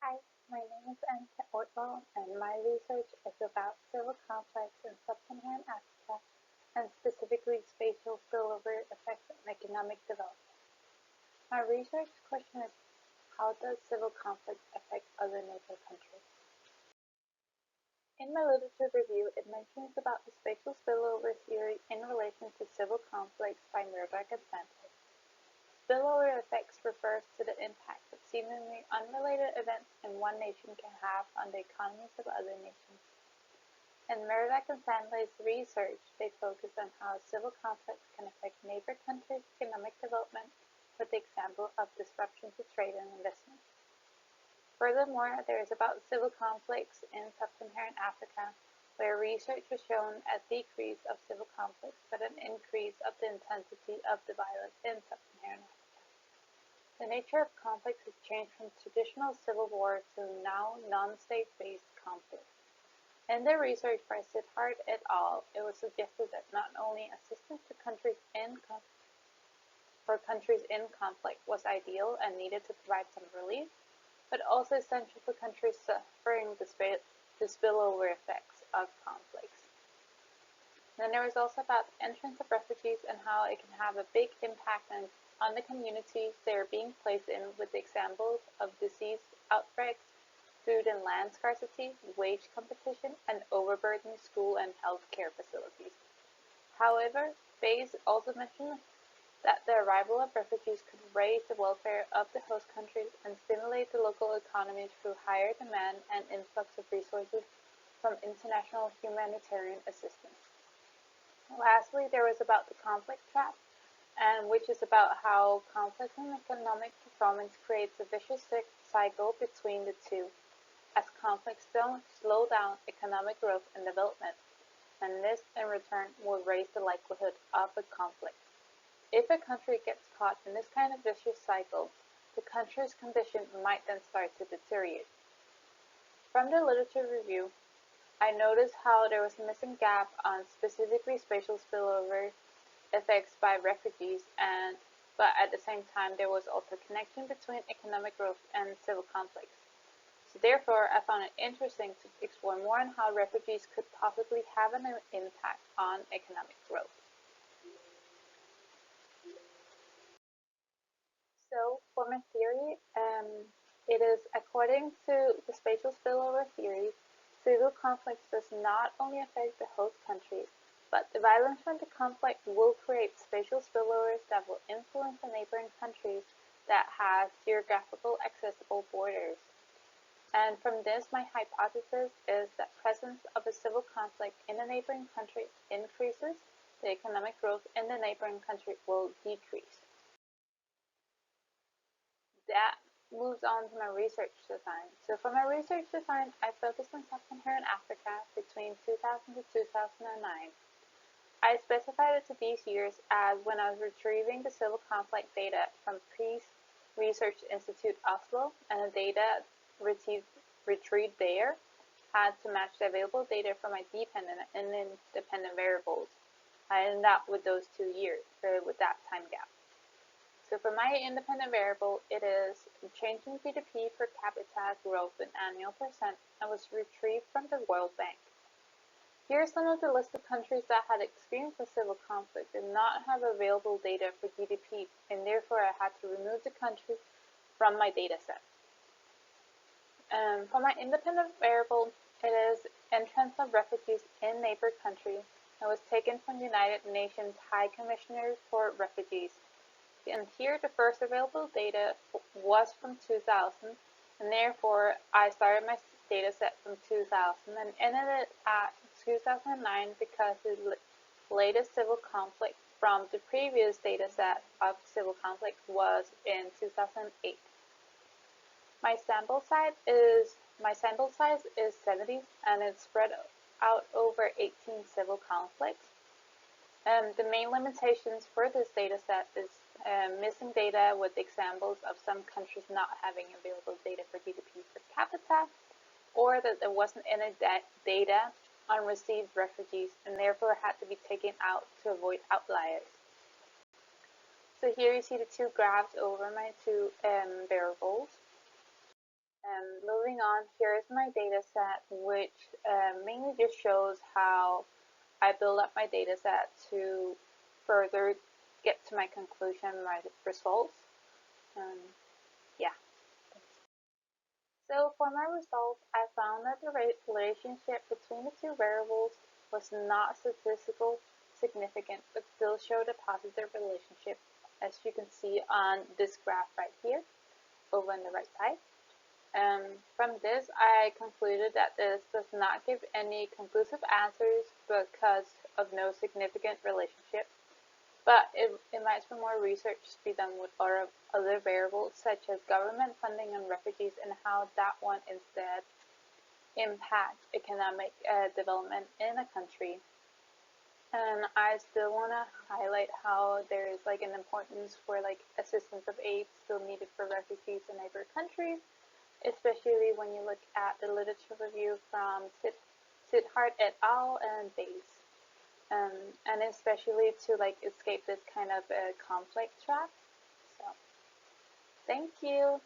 Hi, my name is Annica Ortvald, and my research is about civil conflicts in Sub-Saharan Africa, and specifically spatial spillover effects on economic development. My research question is, how does civil conflict affect other neighbor countries? In my literature review, it mentions about the spatial spillover theory in relation to civil conflicts by Murdoch and Santos. Spillover effects refers to the impact that seemingly unrelated events in one nation can have on the economies of other nations. In Murdoch and Sandley's research, they focus on how civil conflicts can affect neighbor countries' economic development with the example of disruption to trade and investment. Furthermore, there is about civil conflicts in Sub-Saharan Africa, where research has shown a decrease of civil conflicts but an increase of the intensity of the violence in Sub-Saharan Africa. The nature of conflicts has changed from traditional civil war to now non-state-based conflicts. In their research by Siddharth et al., it was suggested that not only assistance to countries in conflict was ideal and needed to provide some relief, but also essential for countries suffering the spillover effects of conflicts. Then there was also about the entrance of refugees and how it can have a big impact on the communities they are being placed in, with examples of disease outbreaks, food and land scarcity, wage competition, and overburdened school and health care facilities. However, Bayes also mentioned that the arrival of refugees could raise the welfare of the host countries and stimulate the local economies through higher demand and influx of resources from international humanitarian assistance. Lastly, there was about the conflict trap, which is about how conflict and economic performance creates a vicious cycle between the two, as conflicts don't slow down economic growth and development, and this in return will raise the likelihood of a conflict. If a country gets caught in this kind of vicious cycle, the country's condition might then start to deteriorate. From the literature review, I noticed how there was a missing gap on specifically spatial spillover effects by refugees, but at the same time there was also a connection between economic growth and civil conflicts. So therefore, I found it interesting to explore more on how refugees could possibly have an impact on economic growth. So for my theory, it is according to the spatial spillover theory, civil conflicts does not only affect the host countries, but the violence from the conflict will create spatial spillovers that will influence the neighboring countries that have geographical accessible borders. And from this, my hypothesis is that presence of a civil conflict in a neighboring country increases, the economic growth in the neighboring country will decrease. That moves on to my research design. So for my research design, I focused on Sub-Saharan Africa between 2000 to 2009. I specified it to these years as when I was retrieving the civil conflict data from Peace Research Institute Oslo, and the data retrieved there had to match the available data for my dependent and independent variables. I ended up with those 2 years, with that time gap. So for my independent variable, it is changing GDP per capita growth in annual percent, and was retrieved from the World Bank. Here are some of the list of countries that had experienced a civil conflict and not have available data for GDP, and therefore I had to remove the country from my data set. For my independent variable, it is entrance of refugees in neighbor countries, and was taken from United Nations High Commissioner for Refugees. And here the first available data was from 2000, and therefore I started my data set from 2000 and ended it at 2009 because the latest civil conflict from the previous data set of civil conflict was in 2008. My sample size is 70, and it's spread out over 18 civil conflicts. The main limitations for this data set is missing data with examples of some countries not having available data for GDP per capita, or that there wasn't any data on received refugees and therefore had to be taken out to avoid outliers. So here you see the two graphs over my two variables. Moving moving on, here's my data set, which mainly just shows how I build up my data set to further get to my conclusion, my results. Yeah. So for my results, I found that the relationship between the two variables was not statistically significant, but still showed a positive relationship, as you can see on this graph right here, over on the right side. From this, I concluded that this does not give any conclusive answers because of no significant relationship, but it might be more research to be done with other variables such as government funding on refugees and how that one instead impacts economic development in a country. And I still want to highlight how there is like an importance for like assistance of aid still needed for refugees in neighbor countries, especially when you look at the literature review from Sidhart et al. And Bayes. And especially to like escape this kind of conflict trap. So, thank you.